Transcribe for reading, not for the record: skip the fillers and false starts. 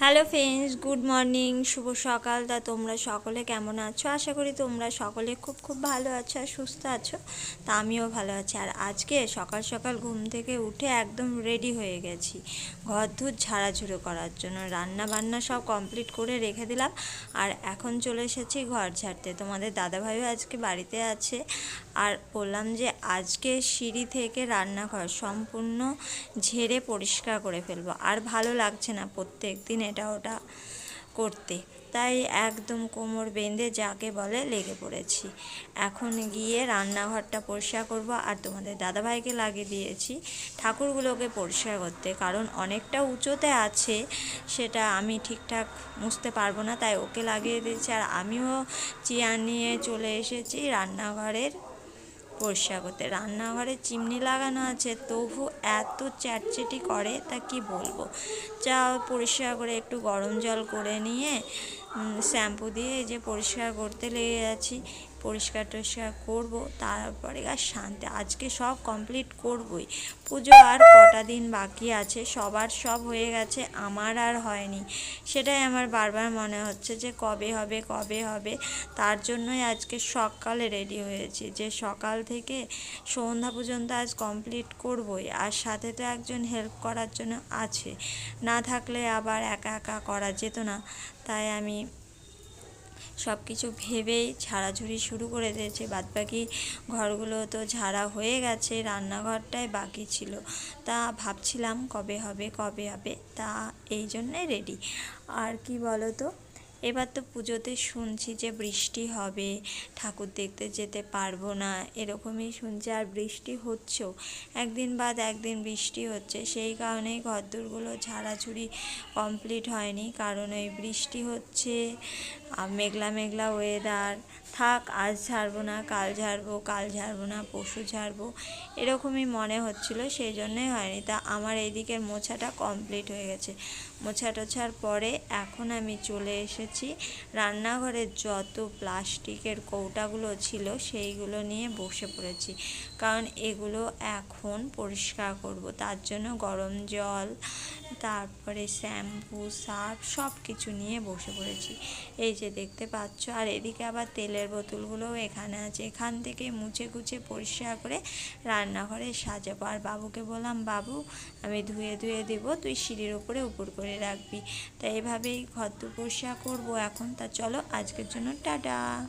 Hello friends, good morning, শুভ সকাল। তা তোমরা সকলে কেমন আছো? আশা করি তোমরা সকলে খুব খুব ভালো আছো আর সুস্থ আছো। তা আমিও ভালো আছি। আর আজকে সকাল সকাল ঘুম থেকে উঠে একদম রেডি হয়ে গেছি ঘর ধুর ঝাড়াঝুড়ো করার জন্য। রান্না বান্না সব কমপ্লিট করে রেখে দিলাম আর এখন চলে এসেছি ঘর ঝাড়তে। তোমাদের দাদাভাইও আজকে বাড়িতে আছে আর বললাম যে আজকে সিঁড়ি থেকে রান্নাঘর সম্পূর্ণ ঝেড়ে পরিষ্কার করে ফেলবো। আর ভালো লাগছে না প্রত্যেক দিন এটা ওটা করতে, তাই একদম কোমর বেঁধে যাকে বলে লেগে পড়েছি। এখন গিয়ে রান্নাঘরটা পরিষ্কার করব। আর তোমাদের দাদাভাইকে লাগিয়ে দিয়েছি ঠাকুরগুলোকে পরিষ্কার করতে, কারণ অনেকটা উঁচুতে আছে, সেটা আমি ঠিকঠাক মুছতে পারবো না, তাই ওকে লাগিয়ে দিয়েছি। আর আমিও চেয়ার নিয়ে চলে এসেছি রান্নাঘরের পরিষ্কার করতে। রান্নাঘরে চিমনি লাগানো আছে, তবু এত চ্যাটচেটি করে তা কি বলবো। যা পরিষ্কার করে একটু গরম জল করে নিয়ে শ্যাম্পু দিয়ে এই যে পরিষ্কার করতে লেগে যাচ্ছি। পরিষ্কার টরিষ্কার করবো, তারপরে আর শান্তি। আজকে সব কমপ্লিট করবই। পুজো আর কটা দিন বাকি আছে, সবার সব হয়ে গেছে, আমার আর হয়নি। সেটাই আমার বারবার মনে হচ্ছে যে কবে হবে কবে হবে। তার জন্যই আজকে সকালে রেডি হয়েছি, যে সকাল থেকে সন্ধ্যা পর্যন্ত আজ কমপ্লিট করবই। আর সাথে তো একজন হেল্প করার জন্য আছে, না থাকলে আবার একা একা করা যেত না। তাই আমি সব কিছু ভেবেই ঝাড়াঝুড়ি শুরু করে দিয়েছি। বাদবাকি ঘরগুলো তো ঝাড়া হয়ে গেছে, রান্নাঘরটাই বাকি ছিল। তা ভাবছিলাম কবে হবে কবে হবে, তা এই জন্যে রেডি। আর কি বলো তো, এবার তো পুজোতে শুনছি যে বৃষ্টি হবে, ঠাকুর দেখতে যেতে পারবো না, এরকমই শুনছি। আর বৃষ্টি হচ্ছেও, একদিন বাদ একদিন বৃষ্টি হচ্ছে। সেই কারণেই ঘরদোরগুলো ঝাড়াঝুড়ি কমপ্লিট হয়নি, কারণ ওই বৃষ্টি হচ্ছে, মেঘলা মেঘলা ওয়েদার। থাক, আজ ঝাড়বো না, কাল ঝাড়বো, কাল ঝাড়বো না, পরশু ঝাড়বো, এরকমই মনে হচ্ছিল, সেই জন্যই হয়নি। তা আমার এই দিকের মোছাটা কমপ্লিট হয়ে গেছে। মোছা টোছার পরে এখন আমি চলে এসেছি রান্নাঘরের যত প্লাস্টিকের কৌটাগুলো ছিল সেইগুলো নিয়ে বসে পড়েছি, কারণ এগুলো এখন পরিষ্কার করব। তার জন্য গরম জল, তারপরে শ্যাম্পু, সার্ফ সব কিছু নিয়ে বসে পড়েছি, এই যে দেখতে পাচ্ছ। আর এদিকে আবার তেলের বোতলগুলোও এখানে আছে, এখান থেকে মুছে কুচে পরিষ্কার করে রান্নাঘরে সাজাবো। আর বাবুকে বললাম, বাবু আমি ধুয়ে ধুয়ে দেবো, তুই সিঁড়ির উপরে উপর করে রাখবি। তাই এভাবেই ঘর পরিষ্কার করবো এখন। তা চলো, আজকের জন্য টাটা।